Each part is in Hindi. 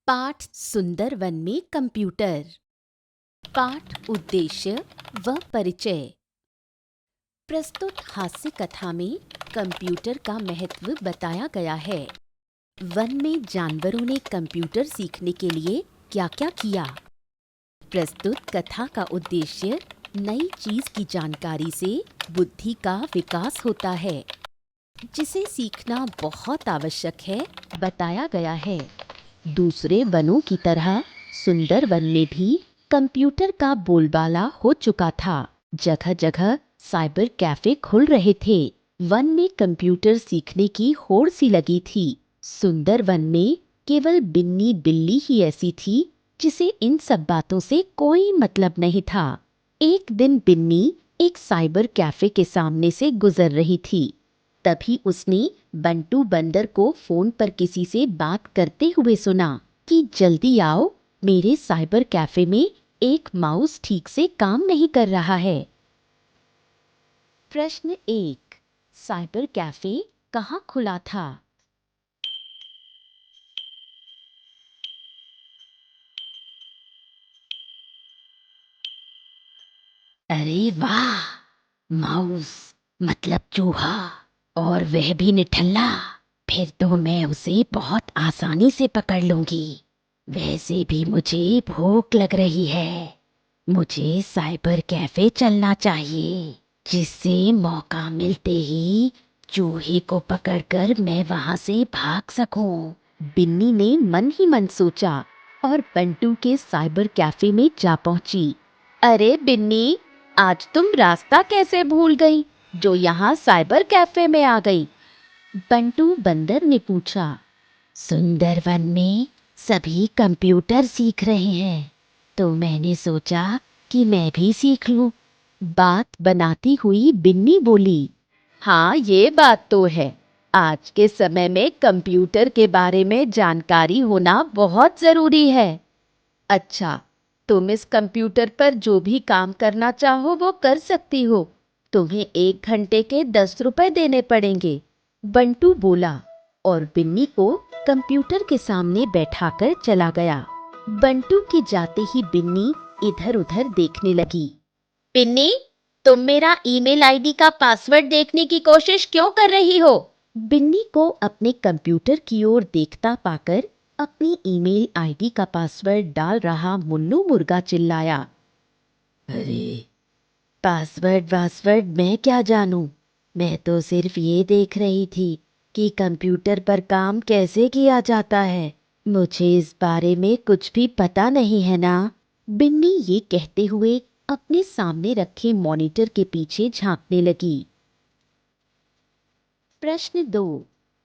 पाठ सुंदर वन में कंप्यूटर। पाठ उद्देश्य व परिचय। प्रस्तुत हास्य कथा में कंप्यूटर का महत्व बताया गया है। वन में जानवरों ने कंप्यूटर सीखने के लिए क्या क्या किया। प्रस्तुत कथा का उद्देश्य नई चीज की जानकारी से बुद्धि का विकास होता है, जिसे सीखना बहुत आवश्यक है, बताया गया है। दूसरे वनों की तरह सुंदर वन में भी कंप्यूटर का बोलबाला हो चुका था। जगह जगह साइबर कैफे खुल रहे थे। वन में कंप्यूटर सीखने की होड़ सी लगी थी। सुंदर वन में केवल बिन्नी बिल्ली ही ऐसी थी जिसे इन सब बातों से कोई मतलब नहीं था। एक दिन बिन्नी एक साइबर कैफे के सामने से गुजर रही थी। तभी उसने बंटू बंदर को फोन पर किसी से बात करते हुए सुना कि जल्दी आओ, मेरे साइबर कैफे में एक माउस ठीक से काम नहीं कर रहा है। प्रश्न 1, साइबर कैफे कहाँ खुला था? अरे वाह, माउस मतलब चूहा, और वह भी निठल्ला। फिर तो मैं उसे बहुत आसानी से पकड़ लूंगी। वैसे भी मुझे भूख लग रही है। मुझे साइबर कैफे चलना चाहिए, जिससे मौका मिलते ही चूहे को पकड़कर मैं वहां से भाग सकूं। बिन्नी ने मन ही मन सोचा और बंटू के साइबर कैफे में जा पहुंची। अरे बिन्नी, आज तुम रास्ता कैसे भूल गई जो यहाँ साइबर कैफे में आ गई? बंटू बंदर ने पूछा। सुंदरवन में सभी कंप्यूटर सीख रहे हैं, तो मैंने सोचा कि मैं भी सीख लूं। बात बनाती हुई बिन्नी बोली। हाँ, ये बात तो है। आज के समय में कंप्यूटर के बारे में जानकारी होना बहुत जरूरी है। अच्छा, तुम इस कंप्यूटर पर जो भी काम करना चाहो वो कर सकती हो। तुम्हें 1 घंटे के 10 रुपए देने पड़ेंगे, बंटू बोला और बिन्नी को कंप्यूटर के सामने बैठाकर चला गया। बंटू के जाते ही बिन्नी इधर उधर देखने लगी। बिन्नी, तुम मेरा ईमेल आईडी का पासवर्ड देखने की कोशिश क्यों कर रही हो? बिन्नी को अपने कंप्यूटर की ओर देखता पाकर अपनी ईमेल आईडी का पासवर्ड डाल रहा मुन्नू मुर्गा चिल्लाया। अरे, पासवर्ड मैं क्या जानूं? मैं तो सिर्फ ये देख रही थी कि कंप्यूटर पर काम कैसे किया जाता है। मुझे इस बारे में कुछ भी पता नहीं है ना। बिन्नी ये कहते हुए अपने सामने रखे मॉनिटर के पीछे झांकने लगी। प्रश्न 2,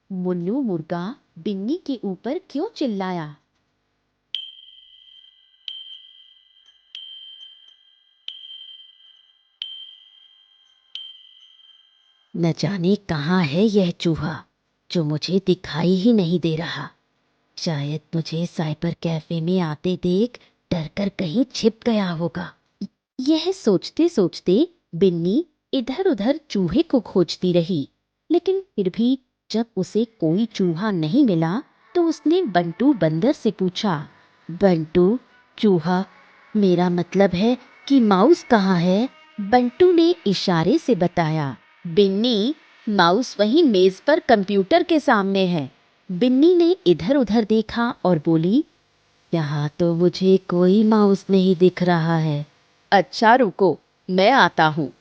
मुन्नू मुर्गा बिन्नी के ऊपर क्यों चिल्लाया? न जाने कहाँ है यह चूहा जो मुझे दिखाई ही नहीं दे रहा। शायद मुझे साइबर कैफे में आते देख डरकर कहीं छिप गया होगा। यह सोचते सोचते बिन्नी इधर उधर चूहे को खोजती रही, लेकिन फिर भी जब उसे कोई चूहा नहीं मिला तो उसने बंटू बंदर से पूछा। बंटू चूहा, मेरा मतलब है कि माउस कहाँ है? बंटू ने इशारे से बताया। बिन्नी, माउस वहीं मेज पर कंप्यूटर के सामने है। बिन्नी ने इधर उधर देखा और बोली, यहाँ तो मुझे कोई माउस नहीं दिख रहा है। अच्छा रुको, मैं आता हूँ,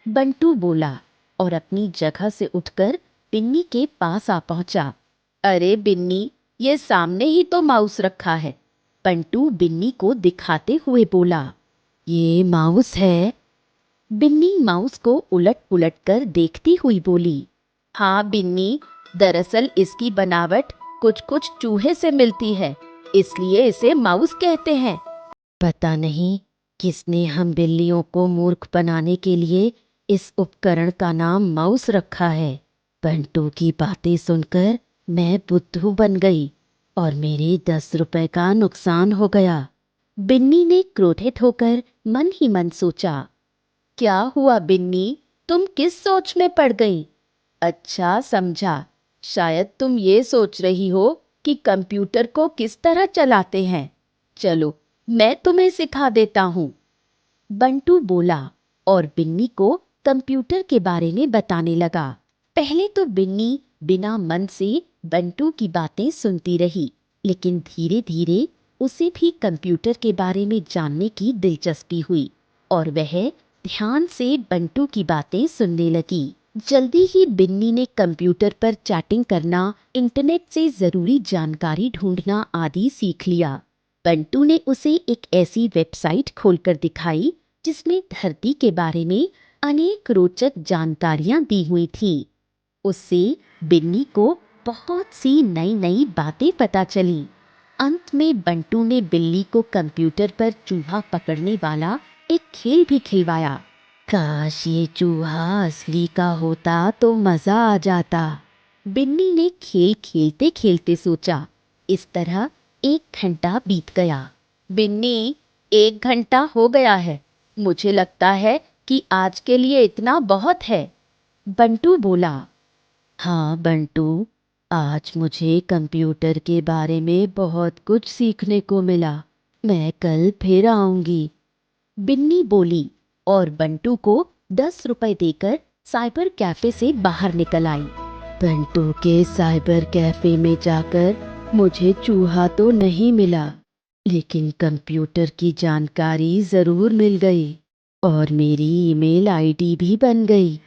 बंटू बोला और अपनी जगह से उठकर बिन्नी के पास आ पहुंचा। अरे बिन्नी, ये सामने ही तो माउस रखा है, बंटू बिन्नी को दिखाते हुए बोला। ये माउस है? बिन्नी माउस को उलट पुलट कर देखती हुई बोली। हाँ बिन्नी, दरअसल इसकी बनावट कुछ कुछ चूहे से मिलती है, इसलिए इसे माउस कहते हैं। पता नहीं किसने हम बिल्लियों को मूर्ख बनाने के लिए इस उपकरण का नाम माउस रखा है। बंटू की बातें सुनकर मैं बुद्धू बन गई और मेरे 10 रुपए का नुकसान हो गया। बिन्नी ने क्रोधित होकर मन ही मन सोचा। क्या हुआ बिन्नी, तुम किस सोच में पड़ गई? अच्छा समझा, शायद तुम ये सोच रही हो कि कंप्यूटर को किस तरह चलाते हैं। चलो मैं तुम्हें सिखा देता हूँ। बंटू बोला और बिन्नी को कंप्यूटर के बारे में बताने लगा। पहले तो बिन्नी बिना मन से बंटू की बातें सुनती रही, लेकिन धीरे धीरे उसे भी कंप्यूटर के बारे में जानने की दिलचस्पी हुई और वह ध्यान से बंटू की बातें सुनने लगी। जल्दी ही बिन्नी ने कंप्यूटर पर चैटिंग करना, इंटरनेट से जरूरी जानकारी ढूंढना आदि सीख लिया। बंटू ने उसे एक ऐसी वेबसाइट खोलकर दिखाई जिसमें धरती के बारे में अनेक रोचक जानकारियां दी हुई थीं। उससे बिन्नी को बहुत सी नई नई बातें पता चली। अंत में बंटू ने बिल्ली को कंप्यूटर पर चूहा पकड़ने वाला एक खेल भी खिलवाया। काश ये चूहा असली का होता तो मजा आ जाता, बिन्नी ने खेल खेलते खेलते सोचा। इस तरह 1 घंटा बीत गया। बिन्नी, 1 घंटा हो गया है। मुझे लगता है कि आज के लिए इतना बहुत है। बंटू बोला। हाँ बंटू, आज मुझे कंप्यूटर के बारे में बहुत कुछ सीखने को मिला। मैं कल फिर आऊंगी, बिन्नी बोली और बंटू को 10 रुपए देकर साइबर कैफे से बाहर निकल आई। बंटू के साइबर कैफे में जाकर मुझे चूहा तो नहीं मिला, लेकिन कंप्यूटर की जानकारी जरूर मिल गई और मेरी ईमेल आईडी भी बन गई।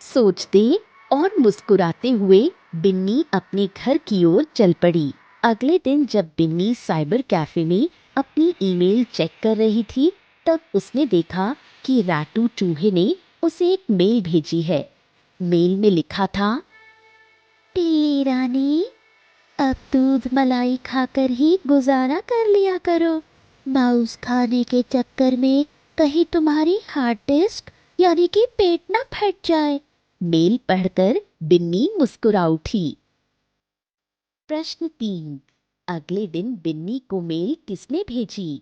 सोचते और मुस्कुराते हुए बिन्नी अपने घर की ओर चल पड़ी। अगले दिन जब बिन्नी साइबर कैफे में अपनी ईमेल चेक कर रही थी, तब उसने देखा कि राटू चूहे ने उसे एक मेल भेजी है। मेल में लिखा था, टीली रानी, अब दूध मलाई खाकर ही गुजारा कर लिया करो। मांस खाने के चक्कर में कहीं तुम्हारी हार्ड डिस्क यानी कि पेट ना फट जाए। मेल पढ़कर बिन्नी मुस्कुरा उठी। प्रश्न 3। अगले दिन बिन्नी को मेल किसने भेजी?